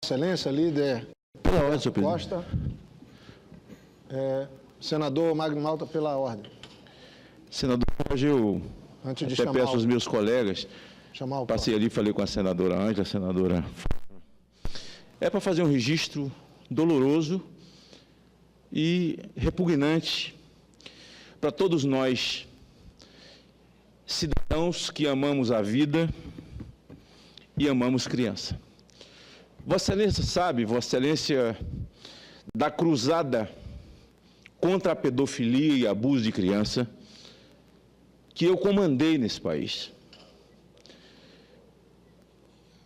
Excelência, líder Costa, senador Magno Malta, pela ordem. Senador, hoje eu até peço aos meus colegas, passei ali e falei com a senadora Ângela, senadora... É para fazer um registro doloroso e repugnante para todos nós, cidadãos que amamos a vida e amamos criança. Vossa Excelência sabe, Vossa Excelência, da cruzada contra a pedofilia e abuso de criança que eu comandei nesse país.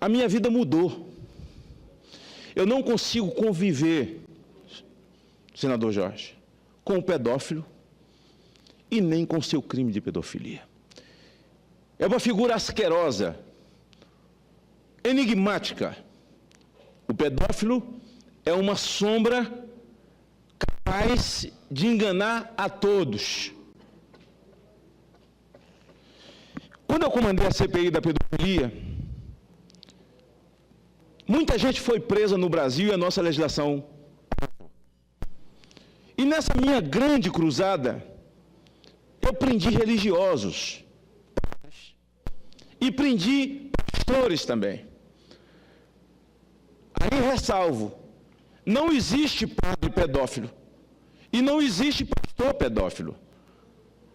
A minha vida mudou. Eu não consigo conviver, senador Jorge, com o pedófilo e nem com seu crime de pedofilia. É uma figura asquerosa, enigmática. O pedófilo é uma sombra capaz de enganar a todos. Quando eu comandei a CPI da pedofilia, muita gente foi presa no Brasil e a nossa legislação. E nessa minha grande cruzada, eu prendi religiosos e prendi pastores também. Aí ressalvo, não existe padre pedófilo e não existe pastor pedófilo.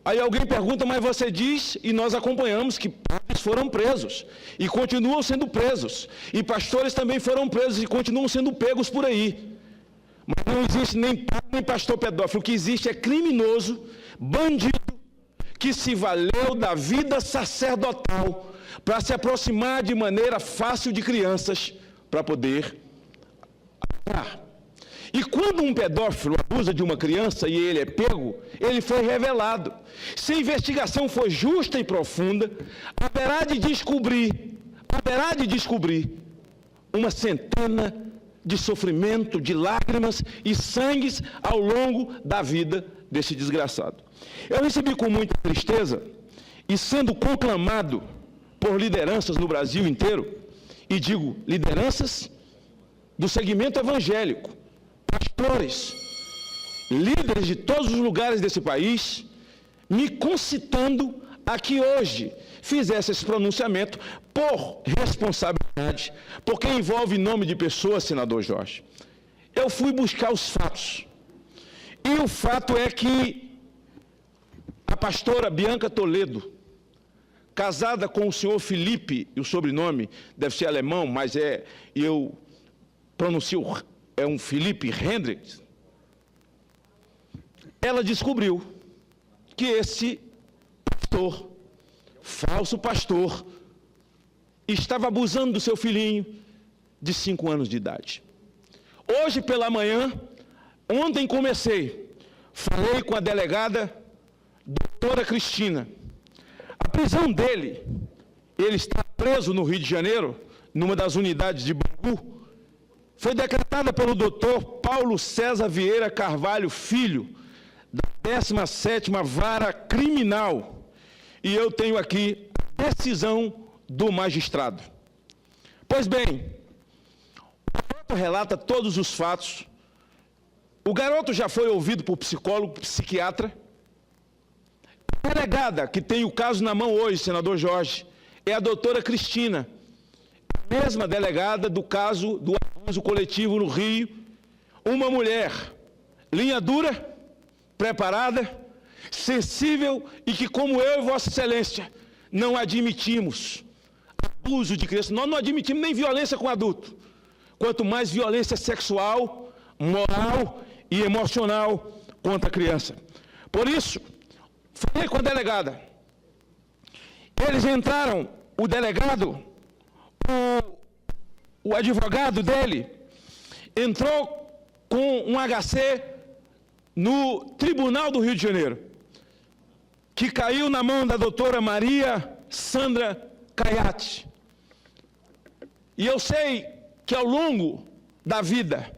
Aí alguém pergunta, mas você diz, e nós acompanhamos, que padres foram presos e continuam sendo presos, e pastores também foram presos e continuam sendo pegos por aí. Mas não existe nem padre nem pastor pedófilo. O que existe é criminoso, bandido, que se valeu da vida sacerdotal para se aproximar de maneira fácil de crianças, para poder atuar. E quando um pedófilo abusa de uma criança e ele é pego, ele foi revelado. Se a investigação for justa e profunda, haverá de descobrir uma centena de sofrimento, de lágrimas e sangues ao longo da vida desse desgraçado. Eu recebi com muita tristeza, e sendo conclamado por lideranças no Brasil inteiro, e digo lideranças do segmento evangélico, pastores, líderes de todos os lugares desse país, me concitando a que hoje fizesse esse pronunciamento por responsabilidade, porque envolve nome de pessoas, senador Jorge. Eu fui buscar os fatos, e o fato é que a pastora Bianca Toledo, casada com o senhor Felipe, e o sobrenome deve ser alemão, mas eu pronuncio, é um Felipe Hendricks, ela descobriu que esse pastor, falso pastor, estava abusando do seu filhinho de 5 anos de idade. Hoje pela manhã, ontem falei com a delegada doutora Cristina. A prisão dele, ele está preso no Rio de Janeiro, numa das unidades de Bangu, foi decretada pelo doutor Paulo César Vieira Carvalho Filho, da 17ª Vara Criminal. E eu tenho aqui a decisão do magistrado. Pois bem, o garoto relata todos os fatos. O garoto já foi ouvido por psicólogo, psiquiatra. A delegada que tem o caso na mão hoje, senador Jorge, é a doutora Cristina, a mesma delegada do caso do abuso coletivo no Rio, uma mulher linha dura, preparada, sensível e que, como eu e Vossa Excelência, não admitimos abuso de criança. Nós não admitimos nem violência com adulto, quanto mais violência sexual, moral e emocional contra a criança. Por isso, falei com a delegada. Eles entraram, o delegado, o advogado dele, entrou com um HC no Tribunal do Rio de Janeiro, que caiu na mão da doutora Maria Sandra Caiate. E eu sei que ao longo da vida,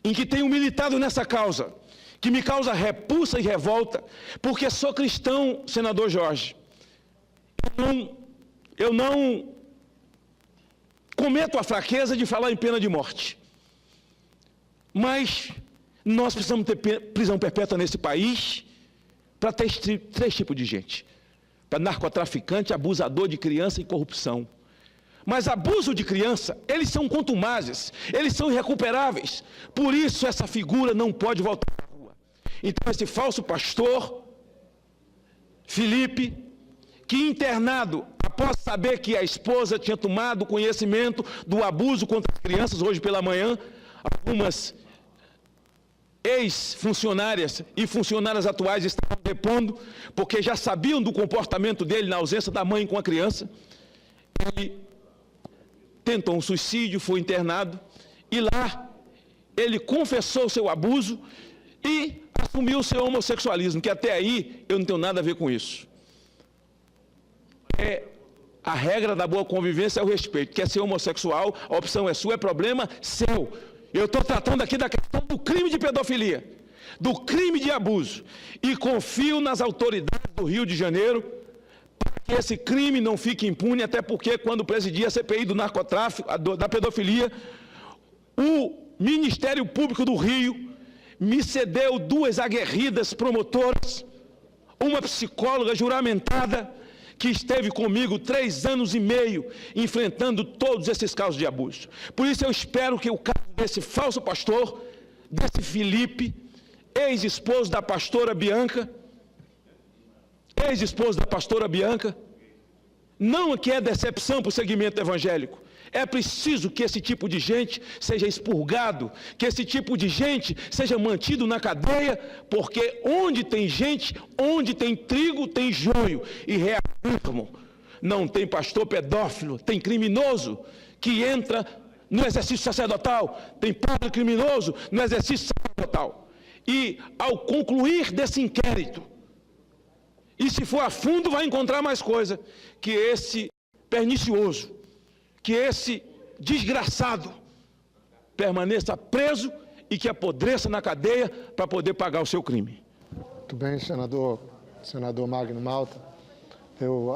em que tenho militado nessa causa, que me causa repulsa e revolta, porque sou cristão, senador Jorge, eu não cometo a fraqueza de falar em pena de morte. Mas nós precisamos ter prisão perpétua nesse país para ter três tipos de gente. Para narcotraficante, abusador de criança e corrupção. Mas abuso de criança, eles são contumazes, eles são irrecuperáveis. Por isso essa figura não pode voltar à rua. Então esse falso pastor, Felipe, que internado, após saber que a esposa tinha tomado conhecimento do abuso contra as crianças, hoje pela manhã, algumas ex-funcionárias e funcionárias atuais estavam depondo, porque já sabiam do comportamento dele na ausência da mãe com a criança. Ele tentou um suicídio, foi internado, e lá ele confessou seu abuso e assumiu o seu homossexualismo, que até aí eu não tenho nada a ver com isso. A regra da boa convivência é o respeito. Quer ser homossexual, a opção é sua, é problema seu. Eu estou tratando aqui da questão do crime de pedofilia, do crime de abuso, e confio nas autoridades do Rio de Janeiro para que esse crime não fique impune, até porque quando presidia a CPI do narcotráfico, da pedofilia, o Ministério Público do Rio me cedeu 2 aguerridas promotoras, uma psicóloga juramentada, que esteve comigo 3 anos e meio, enfrentando todos esses casos de abuso. Por isso eu espero que o caso desse falso pastor, desse Felipe, ex-esposo da pastora Bianca, não que é decepção para o segmento evangélico. É preciso que esse tipo de gente seja expurgado, que esse tipo de gente seja mantido na cadeia, porque onde tem gente, onde tem trigo, tem joio. E reafirmo, não tem pastor pedófilo, tem criminoso que entra no exercício sacerdotal, tem padre criminoso no exercício sacerdotal. E ao concluir desse inquérito, e se for a fundo vai encontrar mais coisa, que esse pernicioso, que esse desgraçado permaneça preso e que apodreça na cadeia para poder pagar o seu crime. Muito bem, senador Magno Malta. Eu